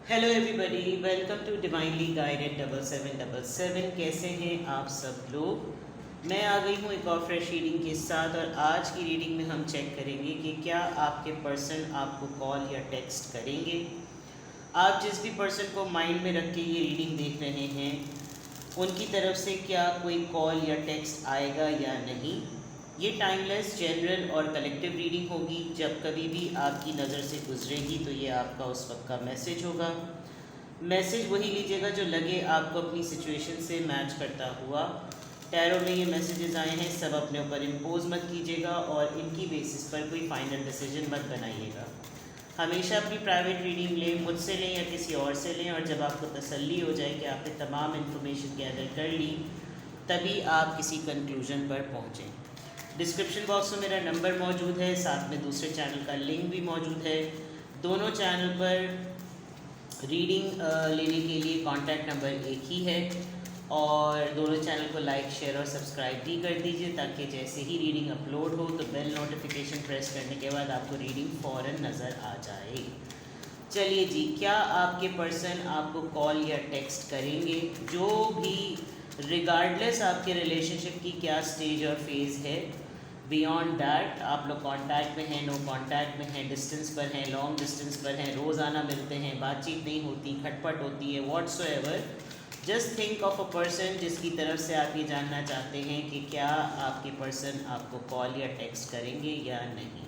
Hello everybody, welcome to divinely guided 7777। कैसे हैं आप सब लोग। मैं आ गई हूँ एक और फ्रेश रीडिंग के साथ, और आज की रीडिंग में हम चेक करेंगे कि क्या आपके पर्सन आपको कॉल या टेक्स्ट करेंगे। आप जिस भी पर्सन को माइंड में रख के ये रीडिंग देख रहे हैं, उनकी तरफ से क्या कोई कॉल या टेक्स्ट आएगा या नहीं। ये टाइमलेस, जनरल और कलेक्टिव रीडिंग होगी। जब कभी भी आपकी नज़र से गुजरेगी तो ये आपका उस वक्त का मैसेज होगा। मैसेज वही लीजिएगा जो लगे आपको अपनी सिचुएशन से मैच करता हुआ। टैरो में ये मैसेजेस आए हैं, सब अपने ऊपर इम्पोज मत कीजिएगा और इनकी बेसिस पर कोई फाइनल डिसीजन मत बनाइएगा। हमेशा अपनी प्राइवेट रीडिंग लें, मुझसे लें या किसी और से लें, और जब आपको तसल्ली हो जाए कि आपने तमाम इन्फॉर्मेशन गैदर कर ली, तभी आप किसी कंक्लूजन पर पहुँचें। डिस्क्रिप्शन बॉक्स में मेरा नंबर मौजूद है, साथ में दूसरे चैनल का लिंक भी मौजूद है। दोनों चैनल पर रीडिंग लेने के लिए कॉन्टैक्ट नंबर एक ही है, और दोनों चैनल को लाइक, शेयर और सब्सक्राइब भी कर दीजिए, ताकि जैसे ही रीडिंग अपलोड हो तो बेल नोटिफिकेशन प्रेस करने के बाद आपको रीडिंग फ़ौरन नज़र आ जाए। चलिए जी, क्या आपके पर्सन आपको कॉल या टेक्स्ट करेंगे? जो भी, रिगार्डलेस आपके रिलेशनशिप की क्या स्टेज और फेज़ है, बियॉन्ड दैट आप लोग कांटेक्ट में हैं, नो कांटेक्ट में हैं, डिस्टेंस पर हैं, लॉन्ग डिस्टेंस पर हैं, रोज़ाना मिलते हैं, बातचीत नहीं होती, खटपट होती है, whatsoever, just think of a person जिसकी तरफ से आप ये जानना चाहते हैं कि क्या आपके पर्सन आपको कॉल या टेक्स्ट करेंगे या नहीं।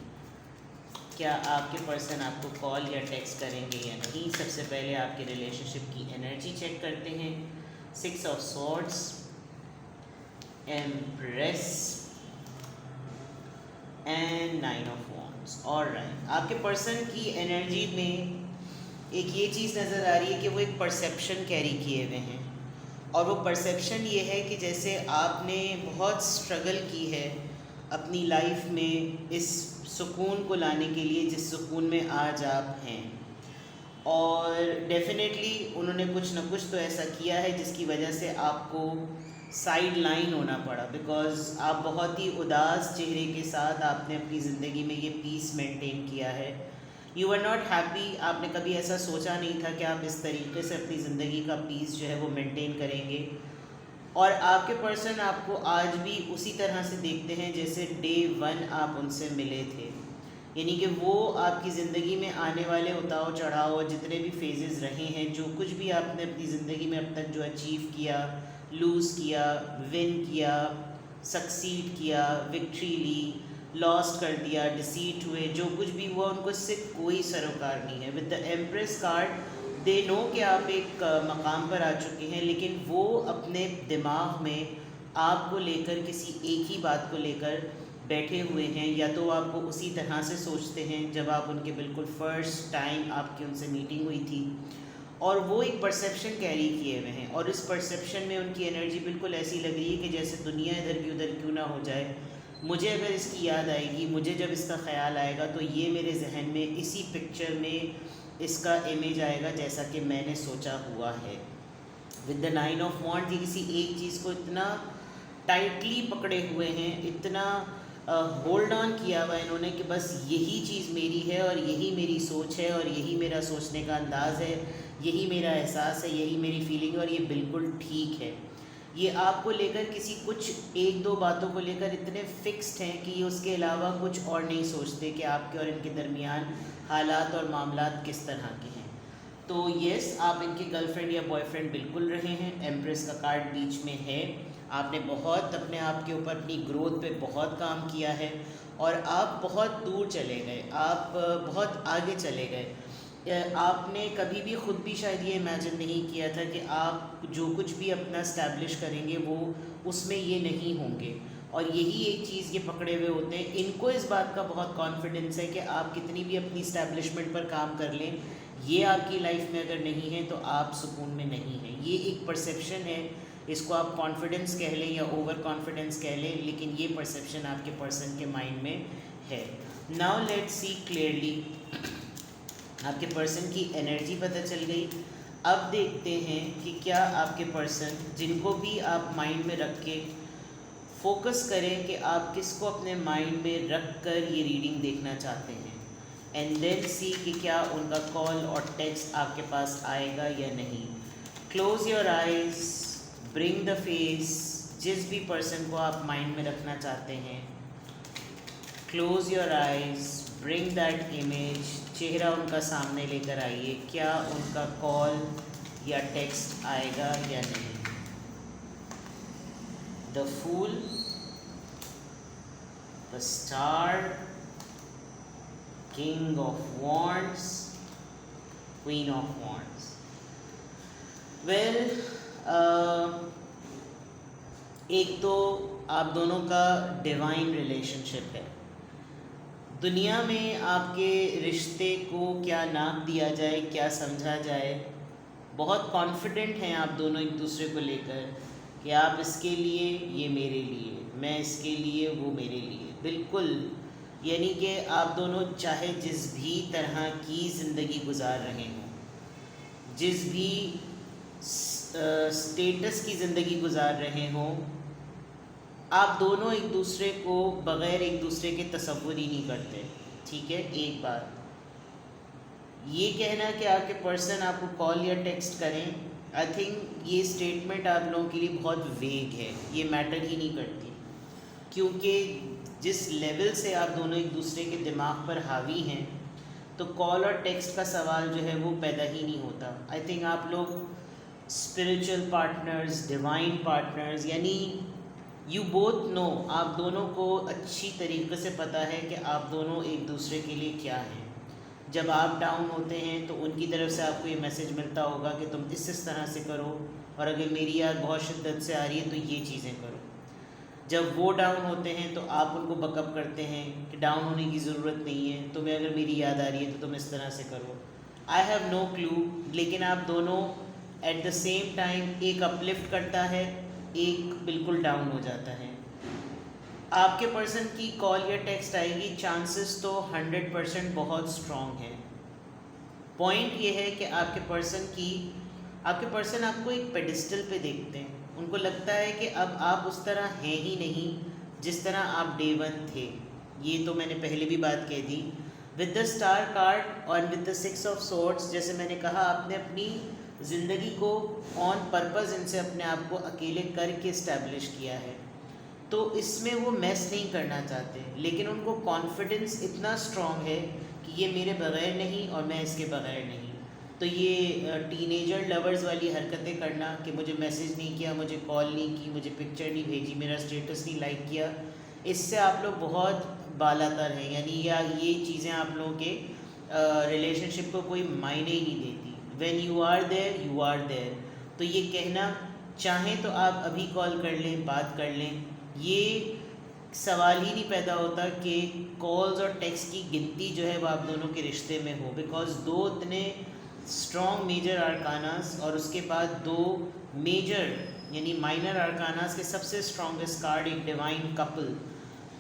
क्या आपके पर्सन आपको कॉल या टेक्स्ट करेंगे या नहीं। सबसे पहले आपके रिलेशनशिप की एनर्जी चेक करते हैं। 6 of swords, empress and 9 of wands. Alright, आपके पर्सन की एनर्जी में एक ये चीज़ नज़र आ रही है कि वो एक परसेप्शन कैरी किए हुए हैं, और वो परसेप्शन ये है कि जैसे आपने बहुत स्ट्रगल की है अपनी लाइफ में इस सुकून को लाने के लिए जिस सुकून में आज आप हैं, और डेफिनेटली उन्होंने कुछ ना कुछ तो ऐसा किया है जिसकी वजह से आपको साइड लाइन होना पड़ा, बिकॉज़ आप बहुत ही उदास चेहरे के साथ आपने अपनी ज़िंदगी में ये पीस मेंटेन किया है। You are not happy. आपने कभी ऐसा सोचा नहीं था कि आप इस तरीके से अपनी ज़िंदगी का पीस जो है वो मेंटेन करेंगे, और आपके पर्सन आपको आज भी उसी तरह से देखते हैं जैसे डे 1 आप उनसे मिले थे। यानी कि वो आपकी ज़िंदगी में आने वाले उतार चढ़ाव और जितने भी फेजेस रहे हैं, जो कुछ भी आपने अपनी ज़िंदगी में अब तक जो अचीव किया, लूज़ किया, विन किया, सक्सीड किया, विक्ट्री ली, लॉस्ट कर दिया, डिसीट हुए, जो कुछ भी हुआ उनको इससे कोई सरोकार नहीं है। With the empress card they know कि आप एक मकाम पर आ चुके हैं, लेकिन वो अपने दिमाग में आपको लेकर किसी एक ही बात को लेकर बैठे हुए हैं। या तो आपको उसी तरह से सोचते हैं जब आप उनके बिल्कुल फ़र्स्ट टाइम आपकी उनसे मीटिंग हुई थी, और वो एक परसेप्शन कैरी किए हुए हैं, और इस परसेप्शन में उनकी एनर्जी बिल्कुल ऐसी लग रही है कि जैसे दुनिया इधर की उधर क्यों ना हो जाए, मुझे अगर इसकी याद आएगी, मुझे जब इसका ख्याल आएगा तो ये मेरे जहन में इसी पिक्चर में इसका इमेज आएगा जैसा कि मैंने सोचा हुआ है। विद द 9 ऑफ वॉन्ड्स, ये किसी एक चीज़ को इतना टाइटली पकड़े हुए हैं, इतना होल्ड ऑन किया हुआ है इन्होंने कि बस यही चीज़ मेरी है, और यही मेरी सोच है, और यही मेरा सोचने का अंदाज़ है, यही मेरा एहसास है, यही मेरी फीलिंग है, और ये बिल्कुल ठीक है। ये आपको लेकर किसी कुछ एक दो बातों को लेकर इतने फिक्स्ड हैं कि ये उसके अलावा कुछ और नहीं सोचते कि आपके और इनके दरमियान हालात और मामलात किस तरह के हैं। तो येस, आप इनके गर्लफ्रेंड या बॉयफ्रेंड बिल्कुल रहे हैं। एम्प्रेस का कार्ड बीच में है। आपने बहुत अपने आप के ऊपर, अपनी ग्रोथ पे बहुत काम किया है, और आप बहुत दूर चले गए, आप बहुत आगे चले गए। आपने कभी भी ख़ुद भी शायद ये इमेजिन नहीं किया था कि आप जो कुछ भी अपना इस्टेब्लिश करेंगे वो उसमें ये नहीं होंगे, और यही एक चीज़ ये पकड़े हुए होते हैं। इनको इस बात का बहुत कॉन्फिडेंस है कि आप कितनी भी अपनी इस्टेब्लिशमेंट पर काम कर लें, ये आपकी लाइफ में अगर नहीं है तो आप सुकून में नहीं हैं। ये एक परसेप्शन है, इसको आप कॉन्फिडेंस कह लें या ओवर कॉन्फिडेंस कह लें, लेकिन ये परसेप्शन आपके पर्सन के माइंड में है। नाउ लेट्स सी क्लियरली, आपके पर्सन की एनर्जी पता चल गई। अब देखते हैं कि क्या आपके पर्सन, जिनको भी आप माइंड में रख के फोकस करें कि आप किसको अपने माइंड में रख कर ये रीडिंग देखना चाहते हैं, एंड देन सी कि क्या उनका कॉल और टेक्स्ट आपके पास आएगा या नहीं। Close your eyes, bring the face, जिस भी पर्सन को आप माइंड में रखना चाहते हैं, close your eyes, bring that image, चेहरा उनका सामने लेकर आइए, क्या उनका कॉल या टेक्स्ट आएगा या नहीं। The fool, the star, king of wands, queen of wands. Well, एक तो आप दोनों का डिवाइन रिलेशनशिप है। दुनिया में आपके रिश्ते को क्या नाम दिया जाए, क्या समझा जाए, बहुत कॉन्फिडेंट हैं आप दोनों एक दूसरे को लेकर कि आप इसके लिए, ये मेरे लिए, मैं इसके लिए, वो मेरे लिए, बिल्कुल। यानी कि आप दोनों चाहे जिस भी तरह की ज़िंदगी गुजार रहे हों, जिस भी स्टेटस की ज़िंदगी गुजार रहे हों, आप दोनों एक दूसरे को बग़ैर एक दूसरे के तसव्वुर ही नहीं करते। ठीक है, एक बात ये कहना कि आपके पर्सन आपको कॉल या टेक्स्ट करें, आई थिंक ये स्टेटमेंट आप लोगों के लिए बहुत वेग है, ये मैटर ही नहीं करती, क्योंकि जिस लेवल से आप दोनों एक दूसरे के दिमाग पर हावी हैं, तो कॉल और टेक्स्ट का सवाल जो है वो पैदा ही नहीं होता। आई थिंक आप लोग स्पिरिचुअल पार्टनर्स, डिवाइन पार्टनर्स, यानी यू बोथ नो, आप दोनों को अच्छी तरीके से पता है कि आप दोनों एक दूसरे के लिए क्या हैं। जब आप डाउन होते हैं तो उनकी तरफ से आपको ये मैसेज मिलता होगा कि तुम इस तरह से करो, और अगर मेरी याद बहुत शिद्दत से आ रही है तो ये चीज़ें करो। जब वो डाउन होते हैं तो आप उनको बकअप करते हैं कि डाउन होने की ज़रूरत नहीं है, तुम्हें अगर मेरी याद आ रही है तो तुम इस तरह से करो। आई हैव नो क्लू, लेकिन आप दोनों एट द सेम टाइम, एक अपलिफ्ट करता है, एक बिल्कुल डाउन हो जाता है। आपके पर्सन की कॉल या टेक्स्ट आएगी, चांसेस तो 100% बहुत स्ट्रॉन्ग है। पॉइंट ये है कि आपके पर्सन आपको एक पेडिस्टल पे देखते हैं, उनको लगता है कि अब आप उस तरह हैं ही नहीं जिस तरह आप डे वन थे। ये तो मैंने पहले भी बात कह दी। विद द स्टार कार्ड और विद द 6 ऑफ सोर्ड्स, जैसे मैंने कहा, आपने अपनी ज़िंदगी को ऑन पर्पज़ इनसे अपने आप को अकेले करके इस्टेब्लिश किया है, तो इसमें वो मैस नहीं करना चाहते, लेकिन उनको कॉन्फिडेंस इतना स्ट्रॉन्ग है कि ये मेरे बग़ैर नहीं और मैं इसके बग़ैर नहीं। तो ये टीनेजर लवर्स वाली हरकतें करना कि मुझे मैसेज नहीं किया, मुझे कॉल नहीं की, मुझे पिक्चर नहीं भेजी, मेरा स्टेटस नहीं लाइक किया, इससे आप लोग बहुत बालातर हैं। यानी या ये चीज़ें आप लोगों के रिलेशनशिप को कोई मायने ही नहीं देती। When you are there, you are there. तो ये कहना, चाहें तो आप अभी कॉल कर लें, बात कर लें, ये सवाल ही नहीं पैदा होता कि कॉल्स और टेक्स्ट की गिनती जो है वो आप दोनों के रिश्ते में हो। बिकॉज दो इतने स्ट्रॉन्ग मेजर आर्कानास और उसके बाद दो मेजर यानी माइनर आर्कानास के सबसे स्ट्रॉन्गेस्ट कार्ड, एक डिवाइन कपल।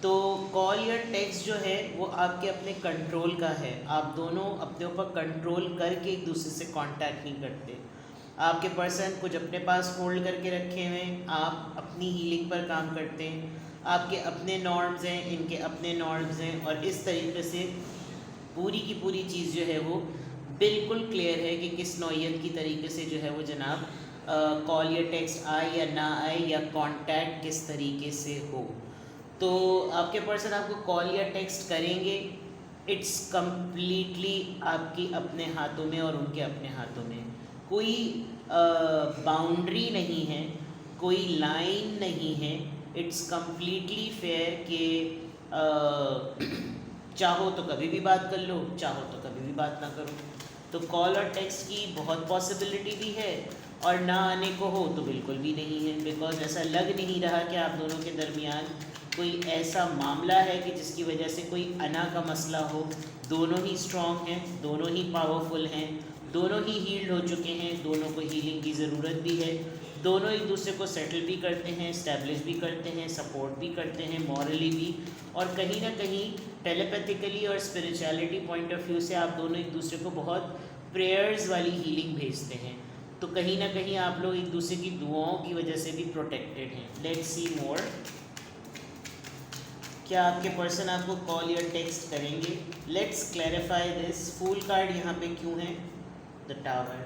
तो कॉल या टेक्स्ट जो है वो आपके अपने कंट्रोल का है। आप दोनों अपने ऊपर कंट्रोल करके एक दूसरे से कांटेक्ट नहीं करते। आपके पर्सन कुछ अपने पास होल्ड करके रखे हुए हैं, आप अपनी हीलिंग पर काम करते हैं, आपके अपने नॉर्म्स हैं, इनके अपने नॉर्म्स हैं, और इस तरीके से पूरी की पूरी चीज़ जो है वो बिल्कुल क्लियर है कि किस नौइयत की तरीके से जो है वो जनाब कॉल या टेक्स्ट आए या ना आए, या कांटेक्ट किस तरीके से हो। तो आपके पर्सन आपको कॉल या टेक्स्ट करेंगे, इट्स कम्प्लीटली आपकी अपने हाथों में और उनके अपने हाथों में। कोई बाउंड्री नहीं है, कोई लाइन नहीं है, इट्स कम्प्लीटली फेयर कि चाहो तो कभी भी बात कर लो, चाहो तो कभी भी बात ना करो। तो कॉल और टेक्स्ट की बहुत पॉसिबिलिटी भी है, और ना आने को हो तो बिल्कुल भी नहीं है। बिकॉज ऐसा लग नहीं रहा कि आप दोनों के दरमियान कोई ऐसा मामला है कि जिसकी वजह से कोई अना का मसला हो। दोनों ही स्ट्रॉन्ग हैं, दोनों ही पावरफुल हैं, दोनों ही हील्ड हो चुके हैं, दोनों को हीलिंग की ज़रूरत भी है, दोनों एक दूसरे को सेटल भी करते हैं, इस्टेब्लिश भी करते हैं, सपोर्ट भी करते हैं मॉरली भी, और कहीं ना कहीं टेलीपैथिकली और स्पिरिचुअलिटी पॉइंट ऑफ व्यू से आप दोनों एक दूसरे को बहुत प्रेयर्स वाली हीलिंग भेजते हैं। तो कहीं ना कहीं आप लोग एक दूसरे की दुआओं की वजह से भी प्रोटेक्टेड हैं। Let's see more. क्या आपके पर्सन आपको कॉल या टेक्स्ट करेंगे? Let's clarify this. Fool card यहाँ पे क्यों है? The tower.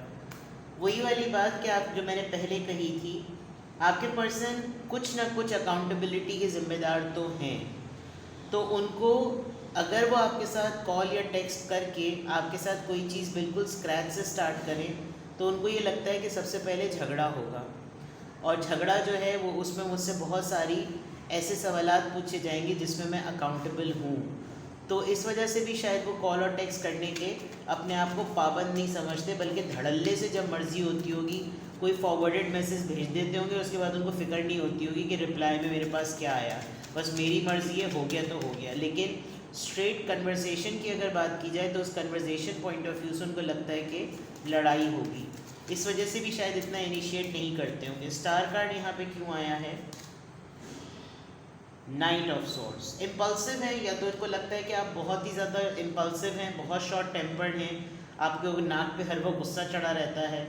वही वाली बात कि आप जो मैंने पहले कही थी, आपके पर्सन कुछ ना कुछ अकाउंटेबिलिटी के ज़िम्मेदार तो हैं, तो उनको अगर वो आपके साथ कॉल या टेक्स्ट करके आपके साथ कोई चीज़ बिल्कुल स्क्रैच से स्टार्ट करें, तो उनको ये लगता है कि सबसे पहले झगड़ा होगा, और झगड़ा जो है वो उसमें मुझसे बहुत सारी ऐसे सवालात पूछे जाएंगे जिसमें मैं अकाउंटेबल हूँ। तो इस वजह से भी शायद वो कॉल और टेक्स्ट करने के अपने आप को पाबंद नहीं समझते, बल्कि धड़ल्ले से जब मर्ज़ी होती होगी कोई फॉरवर्डेड मैसेज भेज देते होंगे, उसके बाद उनको फ़िक्र नहीं होती होगी कि रिप्लाई में मेरे पास क्या आया, बस मेरी मर्ज़ी है, हो गया तो हो गया। लेकिन स्ट्रेट कन्वर्सेशन की अगर बात की जाए तो उस कन्वर्सेशन पॉइंट ऑफ व्यू से उनको लगता है कि लड़ाई होगी, इस वजह से भी शायद इतना इनिशिएट नहीं करते होंगे। स्टार कार्ड यहाँ पे क्यों आया है? Night of swords. इम्पल्सिव है, या तो इनको लगता है कि आप बहुत ही ज़्यादा इम्पल्सिव हैं, बहुत शॉर्ट टेम्पर्ड हैं, आपके नाक पे हर वक्त गुस्सा चढ़ा रहता है,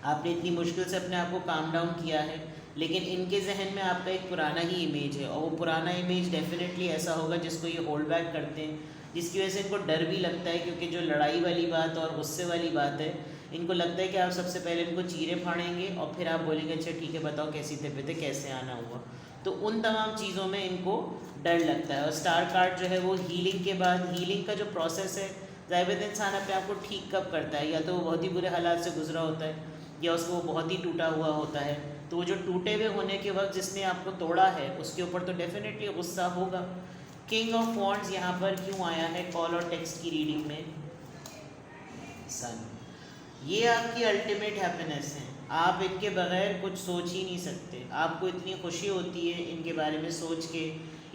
आपने इतनी मुश्किल से अपने आप को काम डाउन किया है, लेकिन इनके जहन में आपका एक पुराना ही इमेज है, और वो पुराना इमेज डेफिनेटली ऐसा होगा जिसको ये होल्ड बैक करते हैं, जिसकी वजह से इनको डर भी लगता है, क्योंकि जो लड़ाई वाली बात और गुस्से वाली बात है, इनको लगता है कि आप सबसे पहले इनको चीरे फाड़ेंगे और फिर आप बोलेंगे अच्छा ठीक है बताओ कैसी तबीयत है, कैसे आना हुआ। तो उन तमाम चीज़ों में इनको डर लगता है। और स्टार कार्ड जो है वो हीलिंग के बाद, हीलिंग का जो प्रोसेस है, ज़ाहिर इंसान अपने आप को ठीक कब करता है, या तो वो बहुत ही बुरे हालात से गुजरा होता है, या उसको वो बहुत ही टूटा हुआ होता है, तो वो जो टूटे हुए होने के वक्त जिसने आपको तोड़ा है उसके ऊपर तो डेफिनेटली गुस्सा होगा। किंग ऑफ वॉन्ड्स यहाँ पर क्यों आया है कॉल और टेक्स्ट की रीडिंग में? सन। ये आपकी अल्टीमेट हैप्पीनेस है, आप इनके बगैर कुछ सोच ही नहीं सकते, आपको इतनी खुशी होती है इनके बारे में सोच के।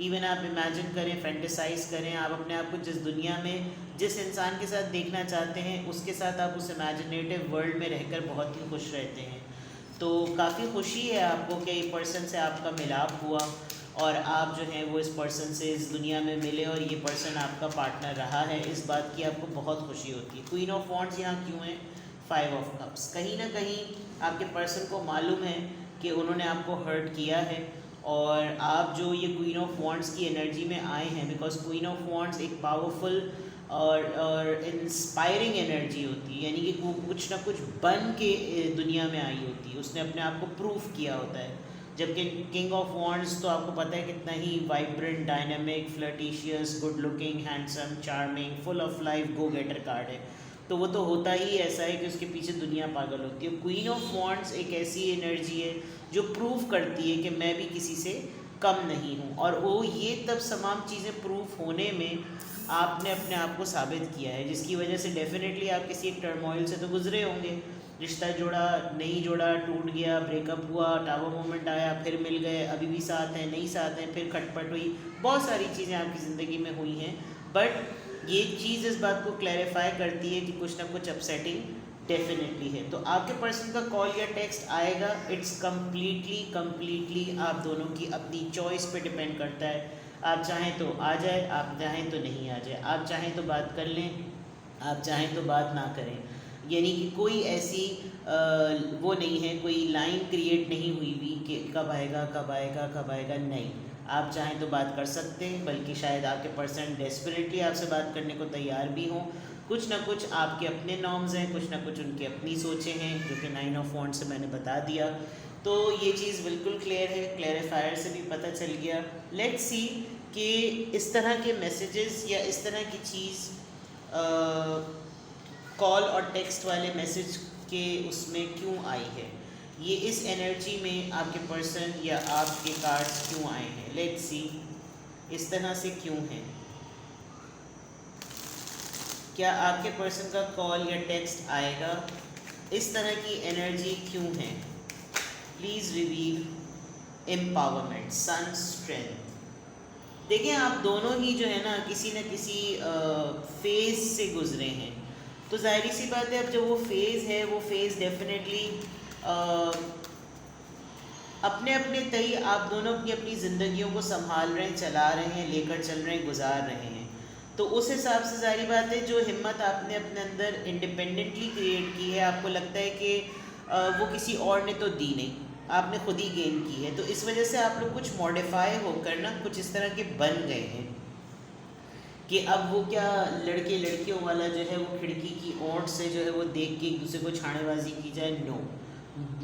इवन आप इमेजिन करें, फैंटेसाइज करें, आप अपने आप को जिस दुनिया में जिस इंसान के साथ देखना चाहते हैं उसके साथ आप उस इमेजिनेटिव वर्ल्ड में रहकर बहुत ही खुश रहते हैं। तो काफ़ी खुशी है आपको कि एक पर्सन से आपका मिलाप हुआ और आप जो हैं वो इस पर्सन से इस दुनिया में मिले और ये पर्सन आपका पार्टनर रहा है, इस बात की आपको बहुत खुशी होती है। क्वीन ऑफ वॉन्ड्स यहाँ क्यों है? 5 ऑफ कप्स। कहीं ना कहीं आपके पर्सन को मालूम है कि उन्होंने आपको हर्ट किया है, और आप जो ये क्वीन ऑफ वॉन्ड्स की एनर्जी में आए हैं, बिकॉज क्वीन ऑफ वॉन्ड्स एक पावरफुल और इंस्पायरिंग एनर्जी होती है, यानी कि कुछ ना कुछ बन के दुनिया में आई होती है, उसने अपने आप को प्रूफ किया होता है। जबकि किंग ऑफ वॉन्ड्स तो आपको पता है कितना ही vibrant, dynamic, flirtatious, good looking, handsome, charming, full of life, go getter card है, तो वो तो होता ही ऐसा है कि उसके पीछे दुनिया पागल होती है। क्वीन ऑफ वॉन्ड्स एक ऐसी एनर्जी है जो प्रूफ करती है कि मैं भी किसी से कम नहीं हूँ, और वो ये तब तमाम चीज़ें प्रूफ होने में आपने अपने आप को साबित किया है, जिसकी वजह से डेफिनेटली आप किसी एक टर्मोइल से तो गुजरे होंगे, रिश्ता जोड़ा, नहीं जोड़ा, टूट गया, ब्रेकअप हुआ, टावर मोमेंट आया, फिर मिल गए, अभी भी साथ हैं, नहीं साथ हैं, फिर खटपट हुई, बहुत सारी चीज़ें आपकी ज़िंदगी में हुई हैं। बट ये चीज़ इस बात को क्लैरिफाई करती है कि कुछ ना कुछ अपसेटिंग डेफिनेटली है। तो आपके पर्सन का कॉल या टेक्स्ट आएगा, इट्स कम्प्लीटली आप दोनों की अपनी चॉइस पे डिपेंड करता है। आप चाहें तो आ जाए, आप चाहें तो नहीं आ जाए, आप चाहें तो बात कर लें, आप चाहें तो बात ना करें, यानी कि कोई ऐसी वो नहीं है, कोई लाइन क्रिएट नहीं हुई भी कि कब आएगा कब आएगा कब आएगा, नहीं, आप चाहें तो बात कर सकते हैं, बल्कि शायद आपके पर्सन डेस्परेटली आपसे बात करने को तैयार भी हों। कुछ ना कुछ आपके अपने नॉर्म्स हैं, कुछ ना कुछ उनकी अपनी सोचें हैं, जो कि 9 ऑफ वॉन्ड्स से मैंने बता दिया। तो ये चीज़ बिल्कुल क्लियर है, क्लैरिफायर से भी पता चल गया। लेट्स सी कि इस तरह के मैसेजेस या इस तरह की चीज़ कॉल और टेक्स्ट वाले मैसेज के उसमें क्यों आई है, ये इस एनर्जी में आपके पर्सन या आपके कार्ड्स क्यों आए हैं। लेट्स सी इस तरह से क्यों हैं, क्या आपके पर्सन का कॉल या टेक्स्ट आएगा, इस तरह की एनर्जी क्यों है। Please reveal empowerment, sun, strength. देखिए आप दोनों ही जो है ना किसी न किसी फेज़ से गुजरे हैं, तो जाहिर सी बात है अब जब वो फेज़ है, वो फेज़ डेफिनेटली अपने अपने तय आप दोनों अपनी अपनी ज़िंदगियों को संभाल रहे हैं, चला रहे हैं, लेकर चल रहे हैं, गुजार रहे हैं। तो उस हिसाब से जाहिर बात है जो हिम्मत आपने अपने अंदर इंडिपेंडेंटली क्रिएट की है, आपको लगता है कि वो किसी और ने तो दी नहीं, आपने खुद ही गेन की है। तो इस वजह से आप लोग कुछ मॉडिफाई होकर ना कुछ इस तरह के बन गए हैं कि अब वो क्या लड़के लड़कियों वाला जो है वो खिड़की की ओट से जो है वो देख के एक दूसरे को छानेबाजी की जाए, नो।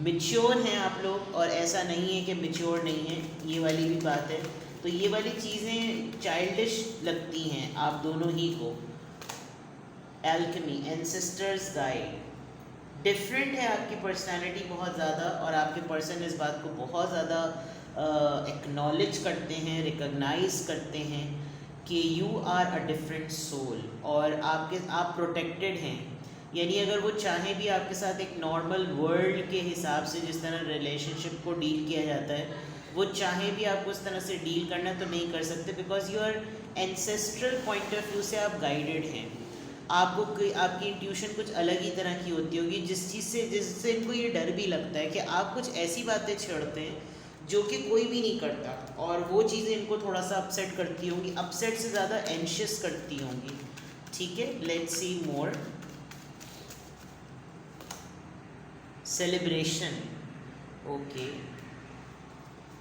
मिच्योर हैं आप लोग, और ऐसा नहीं है कि मिच्योर नहीं है, ये वाली भी बात है। तो ये वाली चीज़ें चाइल्डिश लगती हैं आप दोनों ही को। एल्केमी, एंसेस्टर्स गाइड, डिफरेंट है आपकी पर्सनालिटी बहुत ज़्यादा, और आपके पर्सन इस बात को बहुत ज़्यादा एक्नॉलेज करते हैं, रिकग्नाइज करते हैं कि you are a different soul, और आप प्रोटेक्टेड हैं। यानी अगर वो चाहें भी आपके साथ एक नॉर्मल वर्ल्ड के हिसाब से जिस तरह रिलेशनशिप को डील किया जाता है, वो चाहें भी आपको उस तरह से डील करना तो नहीं कर सकते, because your ancestral point of view से आप गाइडेड हैं। आपको आपकी इंट्यूशन कुछ अलग ही तरह की होती होगी, जिससे इनको ये डर भी लगता है कि आप कुछ ऐसी बातें छेड़ते हैं जो कि कोई भी नहीं करता, और वो चीज़ें इनको थोड़ा सा अपसेट करती होंगी, अपसेट से ज़्यादा एंशियस करती होंगी। ठीक है, let's see more. Celebration, okay.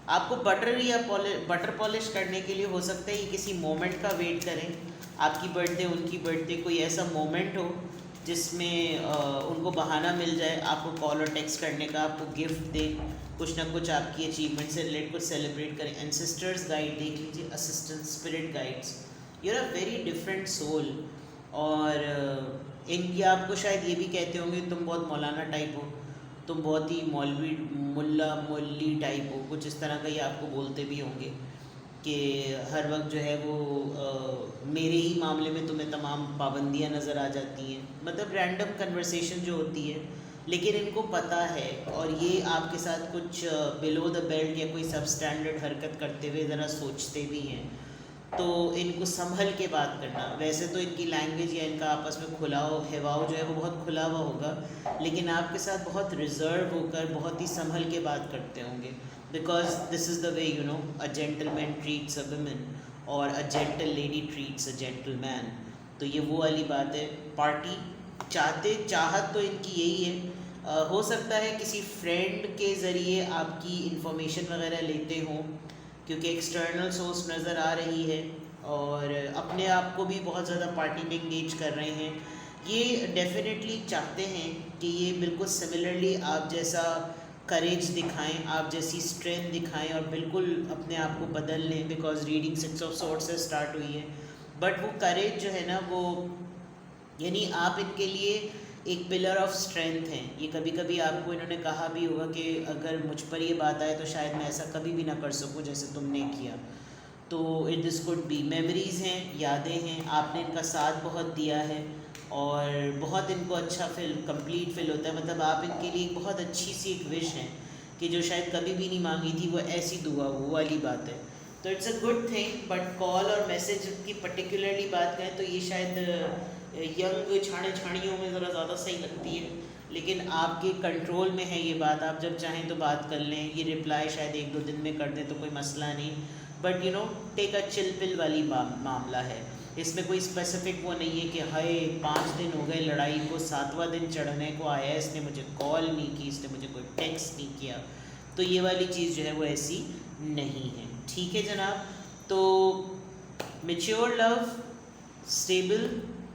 आपको बटर पॉलिश करने के लिए हो सकता है ये किसी मोमेंट का वेट करें, आपकी बर्थडे, उनकी बर्थडे, कोई ऐसा मोमेंट हो जिसमें उनको बहाना मिल जाए आपको कॉल और टेक्स्ट करने का, आपको गिफ्ट दें, कुछ ना कुछ आपकी अचीवमेंट से रिलेटेड कुछ सेलिब्रेट करें। एंसेस्टर्स गाइड देख लीजिए, assistant, spirit guides, you are a very different soul. और इनकी आपको शायद ये भी कहते होंगे तुम बहुत मौलाना टाइप हो, तुम बहुत ही मौलवी, मुल्ला मौली टाइप हो, कुछ इस तरह का ये आपको बोलते भी होंगे कि हर वक्त जो है वो मेरे ही मामले में तुम्हें तमाम पाबंदियां नज़र आ जाती हैं, मतलब रैंडम कन्वर्सेशन जो होती है। लेकिन इनको पता है, और ये आपके साथ कुछ बिलो द बेल्ट या कोई सब स्टैंडर्ड हरकत करते हुए ज़रा सोचते भी हैं, तो इनको संभल के बात करना। वैसे तो इनकी लैंग्वेज या इनका आपस में खुलाव हिवाव जो है वो बहुत खुला हुआ होगा, लेकिन आपके साथ बहुत रिजर्व होकर बहुत ही संभल के बात करते होंगे, because this is the way you know a gentleman treats a woman, और a gentle lady treats a gentleman. तो ये वो वाली बात है। पार्टी चाहत तो इनकी यही है। हो सकता है किसी फ्रेंड के ज़रिए आपकी इंफॉर्मेशन वगैरह लेते हों, क्योंकि एक्सटर्नल सोर्स नज़र आ रही है, और अपने आप को भी बहुत ज़्यादा पार्टी में इंगेज कर रहे हैं। ये डेफिनेटली चाहते हैं कि ये बिल्कुल सिमिलरली आप जैसा करेज दिखाएं, आप जैसी स्ट्रेंथ दिखाएं, और बिल्कुल अपने आप को बदल लें, बिकॉज रीडिंग 6 ऑफ स्वॉर्ड्स से स्टार्ट हुई है। बट वो करेज जो है ना, वो यानी आप इनके लिए एक पिलर ऑफ स्ट्रेंथ हैं। ये कभी कभी आपको इन्होंने कहा भी होगा कि अगर मुझ पर ये बात आए तो शायद मैं ऐसा कभी भी ना कर सकूं जैसे तुमने किया। तो it this could be memories हैं, यादें हैं, आपने इनका साथ बहुत दिया है, और बहुत इनको अच्छा कंप्लीट फील होता है। मतलब आप इनके लिए एक बहुत अच्छी सी एक विश है कि जो शायद कभी भी नहीं मांगी थी, वो ऐसी दुआ, वो वाली बात है। तो it's a good thing. But call और मैसेज की पर्टिकुलरली बात करें तो ये शायद यंग छाने छानियों में ज़रा ज़्यादा सही लगती है, लेकिन आपके कंट्रोल में है ये बात, आप जब चाहें तो बात कर लें। ये रिप्लाई शायद 1-2 दिन में कर दें तो कोई मसला नहीं, but you know take a chill pill वाली मामला है। इसमें कोई स्पेसिफिक वो नहीं है कि हाय 5 दिन हो गए लड़ाई को, 7वां दिन चढ़ने को आया, इसने मुझे कॉल नहीं की, इसने मुझे कोई टेक्स्ट नहीं किया। तो ये वाली चीज़ जो है वो ऐसी नहीं है। ठीक है जनाब। तो mature love, stable,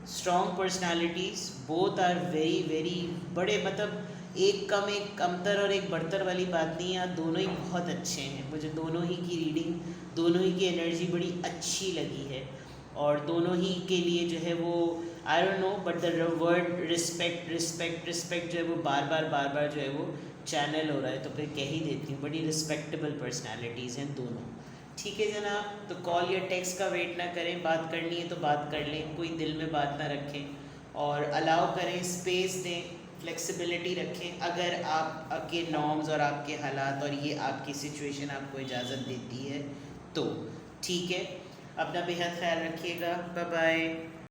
strong personalities, both are very very बड़े, मतलब एक कमतर और एक बढ़तर वाली बात नहीं है, आप दोनों ही बहुत अच्छे हैं। मुझे दोनों ही की रीडिंग, दोनों ही की एनर्जी बड़ी अच्छी लगी है, और दोनों ही के लिए जो है वो I don't know, but the word respect respect respect जो है वो बार बार जो है वो चैनल हो रहा है, तो फिर कह ही देती हूँ, बड़ी रिस्पेक्टेबल पर्सनैलिटीज़ हैं दोनों। ठीक है जनाब। तो कॉल या टेक्स्ट का वेट ना करें, बात करनी है तो बात कर लें, कोई दिल में बात ना रखें, और अलाउ करें, स्पेस दें, फ्लेक्सिबिलिटी रखें, अगर आप आपके नॉर्म्स और आपके हालात और ये आपकी सिचुएशन आपको इजाज़त देती है तो। ठीक है, अपना बेहद ख्याल रखिएगा, बाय बाय।